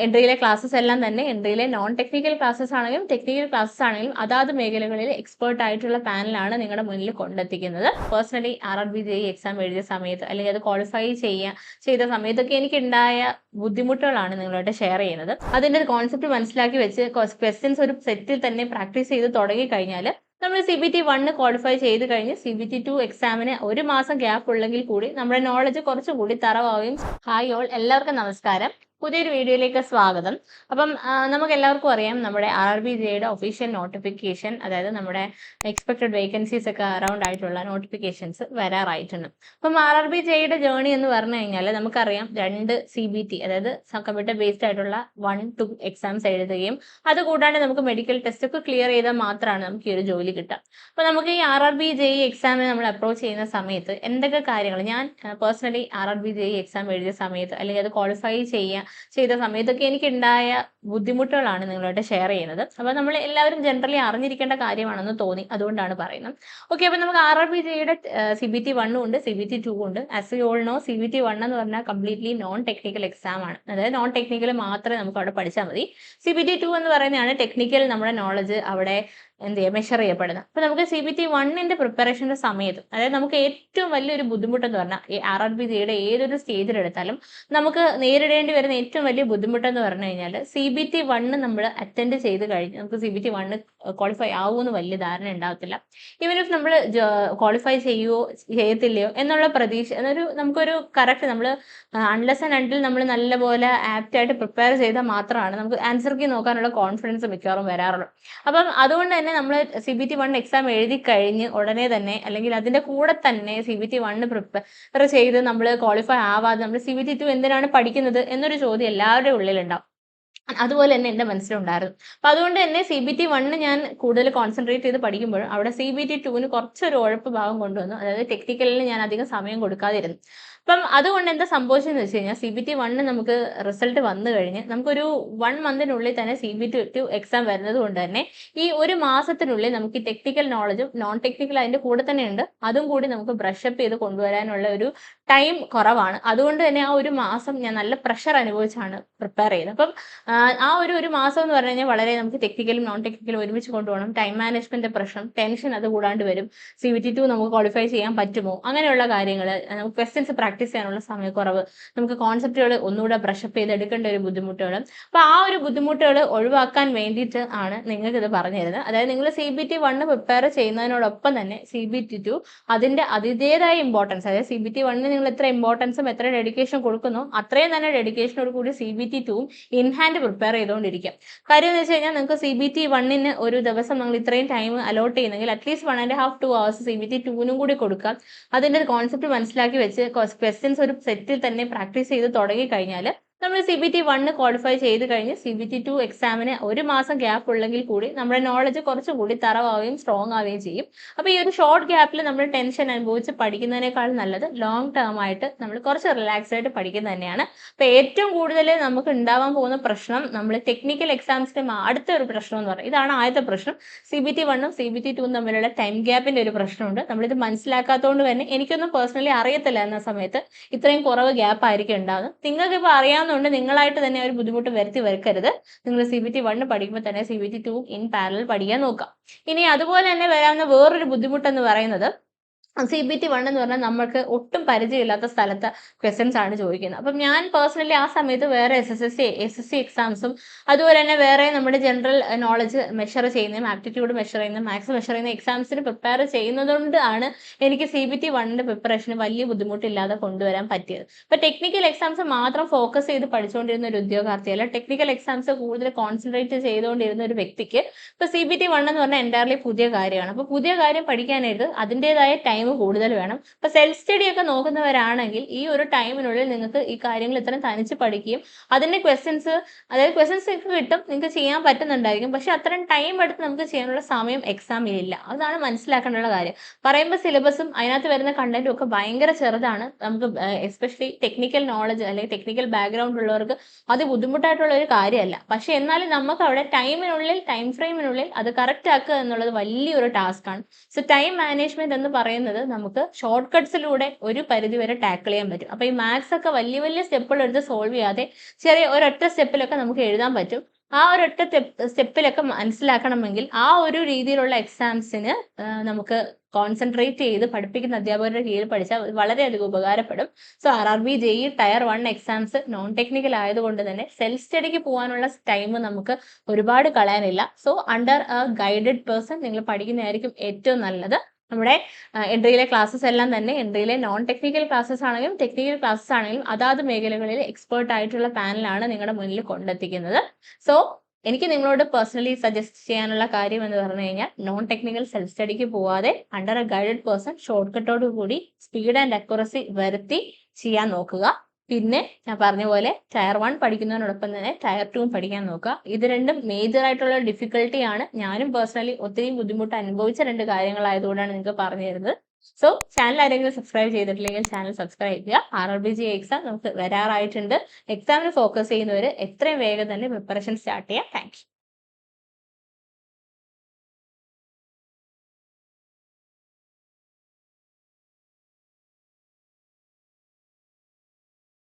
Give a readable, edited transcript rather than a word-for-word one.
എൻട്രിയിലെ classes എല്ലാം തന്നെ എൻട്രിയിലെ നോൺ ടെക്നിക്കൽ ക്ലാസ്സസ് ആണെങ്കിലും ടെക്നിക്കൽ ക്ലാസ്സസ് ആണെങ്കിലും അതാത് മേഖലകളിൽ എക്സ്പേർട്ട് ആയിട്ടുള്ള പാനലാണ് നിങ്ങളുടെ മുന്നിൽ കൊണ്ടെത്തിക്കുന്നത്. പേഴ്സണലി RRB JEE എക്സാം എഴുതിയ സമയത്ത് അല്ലെങ്കിൽ അത് ക്വാളിഫൈ ചെയ്ത സമയത്തൊക്കെ എനിക്ക് ഉണ്ടായ ബുദ്ധിമുട്ടുകളാണ് നിങ്ങളോട് ഷെയർ ചെയ്യുന്നത്. അതിന്റെ ഒരു കോൺസെപ്റ്റ് മനസ്സിലാക്കി വെച്ച് ക്വസ്റ്റ്യൻസ് ഒരു സെറ്റിൽ തന്നെ പ്രാക്ടീസ് ചെയ്ത് തുടങ്ങി കഴിഞ്ഞാൽ നമ്മൾ CBT1 ക്വാളിഫൈ ചെയ്ത് കഴിഞ്ഞ് CBT2 എക്സാമിന് ഒരു മാസം ഗ്യാപ്പ് ഉള്ളെങ്കിൽ കൂടി നമ്മുടെ നോളജ് കുറച്ചുകൂടി തറവാകുകയും. ഹായ് ഓൾ, എല്ലാവർക്കും നമസ്കാരം. പുതിയൊരു വീഡിയോയിലേക്ക് സ്വാഗതം. അപ്പം നമുക്ക് എല്ലാവർക്കും അറിയാം നമ്മുടെ RRBJയുടെ ഒഫീഷ്യൽ നോട്ടിഫിക്കേഷൻ, അതായത് നമ്മുടെ എക്സ്പെക്ടഡ് വേക്കൻസീസ് ഒക്കെ അറൗണ്ട് ആയിട്ടുള്ള നോട്ടിഫിക്കേഷൻസ് വരാറായിട്ടുണ്ട്. അപ്പം RRBJയുടെ ജേർണി എന്ന് പറഞ്ഞു കഴിഞ്ഞാൽ നമുക്കറിയാം 2 CBT, അതായത് കമ്പ്യൂട്ടർ ബേസ്ഡ് ആയിട്ടുള്ള 1-2 എക്സാംസ് എഴുതുകയും അതുകൂടാണ്ട് നമുക്ക് മെഡിക്കൽ ടെസ്റ്റ് ഒക്കെ ക്ലിയർ ചെയ്താൽ മാത്രമാണ് നമുക്ക് ഈ ഒരു ജോലി കിട്ടുക. അപ്പോൾ നമുക്ക് ഈ RRBJE എക്സാമിന് നമ്മൾ അപ്രോച്ച് ചെയ്യുന്ന സമയത്ത് എന്തൊക്കെ കാര്യങ്ങൾ, ഞാൻ പേഴ്സണലി RRBJE എക്സാം എഴുതിയ സമയത്ത് അല്ലെങ്കിൽ അത് ക്വാളിഫൈ ചെയ്ത സമയത്തൊക്കെ എനിക്ക് ഉണ്ടായ ബുദ്ധിമുട്ടുകളാണ് നിങ്ങളോട് ഷെയർ ചെയ്യുന്നത്. അപ്പോൾ നമ്മൾ എല്ലാവരും ജനറലി അറിഞ്ഞിരിക്കേണ്ട കാര്യമാണെന്ന് തോന്നി, അതുകൊണ്ടാണ് പറയുന്നത്. ഓക്കെ, അപ്പോൾ നമുക്ക് RRBJയുടെ CBT1 ഉണ്ട്, CBT2 ഉണ്ട്. As you all no, CBT1 എന്ന് പറഞ്ഞാൽ കംപ്ലീറ്റ്ലി നോൺ ടെക്നിക്കൽ എക്സാം ആണ്. അതായത് നോൺ ടെക്നിക്കൽ മാത്രമേ നമുക്ക് അവിടെ പഠിച്ചാൽ മതി. CBT2 എന്ന് പറയുന്നതാണ് ടെക്നിക്കൽ നമ്മുടെ നോളജ് അവിടെ മെഷർ ചെയ്യപ്പെടുന്നത്. അപ്പോൾ നമുക്ക് CBT1ന്റെ പ്രിപ്പറേഷന്റെ സമയത്ത്, അതായത് നമുക്ക് ഏറ്റവും വലിയൊരു ബുദ്ധിമുട്ടെന്ന് പറഞ്ഞാൽ ഈ RRBJയുടെ ഏതൊരു സ്റ്റേജിലെടുത്താലും നമുക്ക് നേരിടേണ്ടി വരുന്ന ഏറ്റവും വലിയ ബുദ്ധിമുട്ടെന്ന് പറഞ്ഞു കഴിഞ്ഞാൽ CBT1 നമ്മൾ അറ്റൻഡ് ചെയ്ത് കഴിഞ്ഞ് നമുക്ക് CBT1 ക്വാളിഫൈ ആവുമെന്ന് വലിയ ധാരണ ഉണ്ടാകത്തില്ല. ഈവൻ ഇഫ് നമ്മൾ ക്വാളിഫൈ ചെയ്യത്തില്ലയോ എന്നുള്ള പ്രതീക്ഷ, നമുക്കൊരു കറക്റ്റ് നമ്മൾ അൺലെസ് ആൻഡ് അൺടിൽ നമ്മൾ നല്ലപോലെ ആപ്റ്റായിട്ട് പ്രിപ്പയർ ചെയ്താൽ മാത്രമാണ് നമുക്ക് ആൻസർ കീ നോക്കാനുള്ള കോൺഫിഡൻസ് മിക്കവാറും വരാറുള്ളൂ. അപ്പം അതുകൊണ്ട് തന്നെ നമ്മൾ CBT1 എക്സാം എഴുതി കഴിഞ്ഞ് ഉടനെ തന്നെ അല്ലെങ്കിൽ അതിന്റെ കൂടെ തന്നെ CBT1 പ്രിപ്പയർ ചെയ്ത് നമ്മൾ ക്വാളിഫൈ ആവാതെ നമ്മൾ CBT2 എന്തിനാണ് പഠിക്കുന്നത് എന്നൊരു ചോദ്യം എല്ലാവരുടെയും ഉള്ളിലുണ്ടാവും. അതുപോലെ തന്നെ എൻ്റെ മനസ്സിലുണ്ടായിരുന്നു. അപ്പൊ അതുകൊണ്ട് തന്നെ CBT1 ഞാൻ കൂടുതൽ കോൺസെൻട്രേറ്റ് ചെയ്ത് പഠിക്കുമ്പോഴും അവിടെ CBT2 കുറച്ചൊരു ഉഴപ്പ് ഭാഗം കൊണ്ടുവന്നു. അതായത് ടെക്നിക്കലിന് ഞാൻ അധികം സമയം കൊടുക്കാതിരുന്നു. അപ്പം അതുകൊണ്ട് എന്താ സംഭവിച്ചതെന്ന് വെച്ച് കഴിഞ്ഞാൽ CBT1 നമുക്ക് റിസൾട്ട് വന്നു കഴിഞ്ഞ് നമുക്കൊരു 1 മന്തിനുള്ളിൽ തന്നെ CBT2 എക്സാം വരുന്നത് കൊണ്ട് തന്നെ ഈ ഒരു മാസത്തിനുള്ളിൽ നമുക്ക് ടെക്നിക്കൽ നോളജും നോൺ ടെക്നിക്കൽ അതിന്റെ കൂടെ തന്നെ ഉണ്ട്, അതും കൂടി നമുക്ക് ബ്രഷപ്പ് ചെയ്ത് കൊണ്ടുവരാനുള്ള ഒരു ടൈം കുറവാണ്. അതുകൊണ്ട് തന്നെ ആ ഒരു മാസം ഞാൻ നല്ല പ്രഷർ അനുഭവിച്ചാണ് പ്രിപ്പയർ ചെയ്തത്. അപ്പം ആ ഒരു മാസം എന്ന് പറഞ്ഞു കഴിഞ്ഞാൽ വളരെ നമുക്ക് ടെക്നിക്കലും നോൺ ടെക്നിക്കലും ഒരുമിച്ച് കൊണ്ടുപോകണം. ടൈം മാനേജ്മെന്റ് പ്രശ്നം, ടെൻഷൻ അത് കൂടാണ്ട് വരും. CBT2 നമുക്ക് ക്വാളിഫൈ ചെയ്യാൻ പറ്റുമോ, അങ്ങനെയുള്ള കാര്യങ്ങൾ, നമുക്ക് ക്വസ്റ്റ്യൻസ് പ്രാക്ടീസ് ചെയ്യാനുള്ള സമയക്കുറവ്, നമുക്ക് കോൺസെപ്റ്റുകൾ ഒന്നുകൂടെ ബ്രഷപ്പ് ചെയ്ത് എടുക്കേണ്ട ഒരു ബുദ്ധിമുട്ടുകൾ. അപ്പൊ ആ ഒരു ബുദ്ധിമുട്ടുകൾ ഒഴിവാക്കാൻ വേണ്ടിയിട്ട് ആണ് നിങ്ങൾക്ക് ഇത് പറഞ്ഞു തരുന്നത്. അതായത് നിങ്ങൾ CBT1 പ്രിപ്പയർ ചെയ്യുന്നതിനോടൊപ്പം തന്നെ CBT2 അതിന്റെ അതിൻ്റെതായ ഇമ്പോർട്ടൻസ്, അതായത് CBT1 നിങ്ങൾ എത്ര ഇമ്പോർട്ടൻസും എത്ര ഡെഡിക്കേഷൻ കൊടുക്കുന്നോ അത്രയും തന്നെ ഡെഡിക്കേഷനോട് കൂടി CBT2 ഇൻ ഹാൻഡ് പ്രിപ്പയർ ചെയ്തുകൊണ്ടിരിക്കുക. കാര്യം എന്ന് വെച്ച് കഴിഞ്ഞാൽ നിങ്ങൾക്ക് CBT1 ഒരു ദിവസം നിങ്ങൾ ഇത്രയും ടൈം അലോട്ട് ചെയ്യുന്നെങ്കിൽ അറ്റ്ലീസ്റ്റ് 1.5-2 hours CBT2 കൂടി കൊടുക്കാം. അതിന്റെ ഒരു കോൺസെപ്റ്റ് മനസ്സിലാക്കി വെച്ച് ക്വസ്റ്റ്യൻസ് ഒരു സെറ്റിൽ തന്നെ പ്രാക്ടീസ് ചെയ്ത് തുടങ്ങി കഴിഞ്ഞാൽ നമ്മൾ CBT1 ക്വാളിഫൈ ചെയ്ത് കഴിഞ്ഞ് CBT2 എക്സാമിന് ഒരു മാസം ഗ്യാപ്പ് ഉള്ളെങ്കിൽ കൂടി നമ്മുടെ നോളജ് കുറച്ചുകൂടി തറവാകുകയും സ്ട്രോങ് ആവുകയും ചെയ്യും. അപ്പോൾ ഈ ഒരു ഷോർട്ട് ഗ്യാപ്പിൽ നമ്മൾ ടെൻഷൻ അനുഭവിച്ച് പഠിക്കുന്നതിനേക്കാൾ നല്ലത് ലോങ് ടേം ആയിട്ട് നമ്മൾ കുറച്ച് റിലാക്സ് ആയിട്ട് പഠിക്കുന്നത് തന്നെയാണ്. അപ്പോൾ ഏറ്റവും കൂടുതൽ നമുക്ക് ഉണ്ടാവാൻ പോകുന്ന പ്രശ്നം നമ്മൾ ടെക്നിക്കൽ എക്സാംസിന് അടുത്ത ഒരു പ്രശ്നം എന്ന് പറയുന്നത്, ഇതാണ് ആദ്യത്തെ പ്രശ്നം. CBT1 CBT2 തമ്മിലുള്ള ടൈം ഗ്യാപ്പിന്റെ ഒരു പ്രശ്നമുണ്ട്. നമ്മളിത് മനസ്സിലാക്കാത്തതുകൊണ്ട് തന്നെ എനിക്കൊന്നും പേഴ്സണലി അറിയത്തില്ല എന്ന സമയത്ത് ഇത്രയും കുറവ് ഗ്യാപ്പ് ആയിരിക്കും ഉണ്ടാകുന്നത്. നിങ്ങൾക്ക് ഇപ്പോൾ അറിയാവുന്നതുകൊണ്ട് നിങ്ങളായിട്ട് തന്നെ ഒരു ബുദ്ധിമുട്ട് വരുത്തി വെക്കരുത്. നിങ്ങൾ CBT1 പഠിക്കുമ്പോൾ തന്നെ CBT2 ഇൻ പാരലൽ പഠിക്കാൻ നോക്കാം. ഇനി അതുപോലെ തന്നെ വരാവുന്ന വേറൊരു ബുദ്ധിമുട്ടെന്ന് പറയുന്നത്, CBT1 എന്ന് പറഞ്ഞാൽ നമ്മൾക്ക് ഒട്ടും പരിചയമില്ലാത്ത സ്ഥലത്തെ ക്വസ്റ്റ്യൻസ് ആണ് ചോദിക്കുന്നത്. അപ്പം ഞാൻ പേഴ്സണലി ആ സമയത്ത് വേറെ SSC എക്സാംസും അതുപോലെ തന്നെ വേറെ നമ്മുടെ ജനറൽ നോളജ് മെഷർ ചെയ്യുന്നതും ആപ്റ്റിറ്റ്യൂഡ് മെഷർ ചെയ്യുന്നതും മാത്സ് മെഷർ ചെയ്യുന്ന എക്സാംസിന് പ്രിപ്പയർ ചെയ്യുന്നതുകൊണ്ടാണ് എനിക്ക് CBT1 പ്രിപ്പറേഷന് വലിയ ബുദ്ധിമുട്ടില്ലാതെ കൊണ്ടുവരാൻ പറ്റിയത്. ഇപ്പൊ ടെക്നിക്കൽ എക്സാംസ് മാത്രം ഫോക്കസ് ചെയ്ത് പഠിച്ചുകൊണ്ടിരുന്ന ഒരു ഉദ്യോഗാർത്ഥിയല്ല, ടെക്നിക്കൽ എക്സാംസ് കൂടുതൽ കോൺസെൻട്രേറ്റ് ചെയ്തുകൊണ്ടിരുന്ന ഒരു വ്യക്തിക്ക് ഇപ്പൊ CBT1 എന്ന് പറഞ്ഞാൽ എൻറ്റയർലി പുതിയ കാര്യമാണ്. അപ്പൊ പുതിയ കാര്യം പഠിക്കാനായിട്ട് അതിൻ്റെതായ ടൈം കൂടുതൽ വേണം. ഇപ്പൊ സെൽഫ് സ്റ്റഡി ഒക്കെ നോക്കുന്നവരാണെങ്കിൽ ഈ ഒരു ടൈമിനുള്ളിൽ നിങ്ങൾക്ക് ഈ കാര്യങ്ങൾ ഇത്രയും തനിച്ച് പഠിക്കുകയും അതിന്റെ ക്വസ്റ്റ്യൻസ് ഒക്കെ കിട്ടും, നിങ്ങൾക്ക് ചെയ്യാൻ പറ്റുന്നുണ്ടായിരിക്കും. പക്ഷെ അത്രയും ടൈം എടുത്ത് നമുക്ക് ചെയ്യാനുള്ള സമയം എക്സാമിലില്ല. അതാണ് മനസ്സിലാക്കേണ്ട കാര്യം. പറയുമ്പോൾ സിലബസും അതിനകത്ത് വരുന്ന കണ്ടന്റും ഒക്കെ ഭയങ്കര ചെറുതാണ്. നമുക്ക് എസ്പെഷ്യലി ടെക്നിക്കൽ നോളജ് അല്ലെങ്കിൽ ടെക്നിക്കൽ ബാക്ക്ഗ്രൗണ്ട് ഉള്ളവർക്ക് അത് ബുദ്ധിമുട്ടായിട്ടുള്ള ഒരു കാര്യമല്ല. പക്ഷെ എന്നാലും നമുക്ക് അവിടെ ടൈം ഫ്രെയിമിനുള്ളിൽ അത് കറക്റ്റ് ആക്കുക എന്നുള്ളത് വലിയൊരു ടാസ്ക്കാണ്. സോ ടൈം മാനേജ്മെന്റ് എന്ന് പറയുന്നത് പറയുന്നത് നമുക്ക് ഷോർട്ട് കട്ട്സിലൂടെ ഒരു പരിധി വരെ ടാക്കിൾ ചെയ്യാൻ പറ്റും. അപ്പോൾ ഈ മാത്സ് ഒക്കെ വലിയ വലിയ സ്റ്റെപ്പുകൾ എടുത്ത് സോൾവ് ചെയ്യാതെ ചെറിയ ഒരൊറ്റ സ്റ്റെപ്പിലൊക്കെ നമുക്ക് എഴുതാൻ പറ്റും. ആ ഒരൊറ്റ സ്റ്റെപ്പിലൊക്കെ മനസ്സിലാക്കണമെങ്കിൽ ആ ഒരു രീതിയിലുള്ള എക്സാംസിന് നമുക്ക് കോൺസെൻട്രേറ്റ് ചെയ്ത് പഠിപ്പിക്കുന്ന അധ്യാപകരുടെ കീഴിൽ പഠിച്ചാൽ വളരെയധികം ഉപകാരപ്പെടും. So RRB JEE tier 1 exams non technical ആയതുകൊണ്ട് തന്നെ സെൽഫ് സ്റ്റഡിക്ക് പോകാനുള്ള ടൈം നമുക്ക് ഒരുപാട് കളയാനില്ല. So under a guided person നിങ്ങൾ പഠിക്കുന്നതായിരിക്കും ഏറ്റവും നല്ലത്. നമ്മുടെ എൻട്രിയിലെ ക്ലാസ്സസ് എല്ലാം തന്നെ എൻട്രിയിലെ നോൺ ടെക്നിക്കൽ ക്ലാസ്സസ് ആണെങ്കിലും ടെക്നിക്കൽ ക്ലാസ്സസ് ആണെങ്കിലും അതാത് മേഖലകളിൽ എക്സ്പേർട്ട് ആയിട്ടുള്ള പാനലാണ് നിങ്ങളുടെ മുന്നിൽ കൊണ്ടെത്തിക്കുന്നത്. സോ എനിക്ക് നിങ്ങളോട് പേഴ്സണലി സജസ്റ്റ് ചെയ്യാനുള്ള കാര്യം എന്ന് പറഞ്ഞു കഴിഞ്ഞാൽ നോൺ ടെക്നിക്കൽ സെൽഫ് സ്റ്റഡിക്ക് പോവാതെ under a guided person short കട്ടോട് കൂടി സ്പീഡ് ആൻഡ് അക്യുറസി വരുത്തി ചെയ്യാൻ നോക്കുക. പിന്നെ ഞാൻ പറഞ്ഞ പോലെ ടയർ 1 പഠിക്കുന്നതിനോടൊപ്പം തന്നെ ടയർ 2 പഠിക്കാൻ നോക്കുക. ഇത് രണ്ടും മേജർ ആയിട്ടുള്ള ഡിഫിക്കൽട്ടിയാണ്. ഞാനും പേഴ്സണലി ഒത്തിരി ബുദ്ധിമുട്ട് അനുഭവിച്ച 2 കാര്യങ്ങളായതുകൊണ്ടാണ് നിങ്ങൾക്ക് പറഞ്ഞു തരുന്നത്. സോ ചാനൽ ആരെങ്കിലും സബ്സ്ക്രൈബ് ചെയ്തിട്ടില്ലെങ്കിൽ ചാനൽ സബ്സ്ക്രൈബ് ചെയ്യുക. RRB JEE എക്സാം നമുക്ക് വരാറായിട്ടുണ്ട്. എക്സാമിന് ഫോക്കസ് ചെയ്യുന്നവർ എത്രയും വേഗം തന്നെ പ്രിപ്പറേഷൻ സ്റ്റാർട്ട് ചെയ്യാം. Thank you.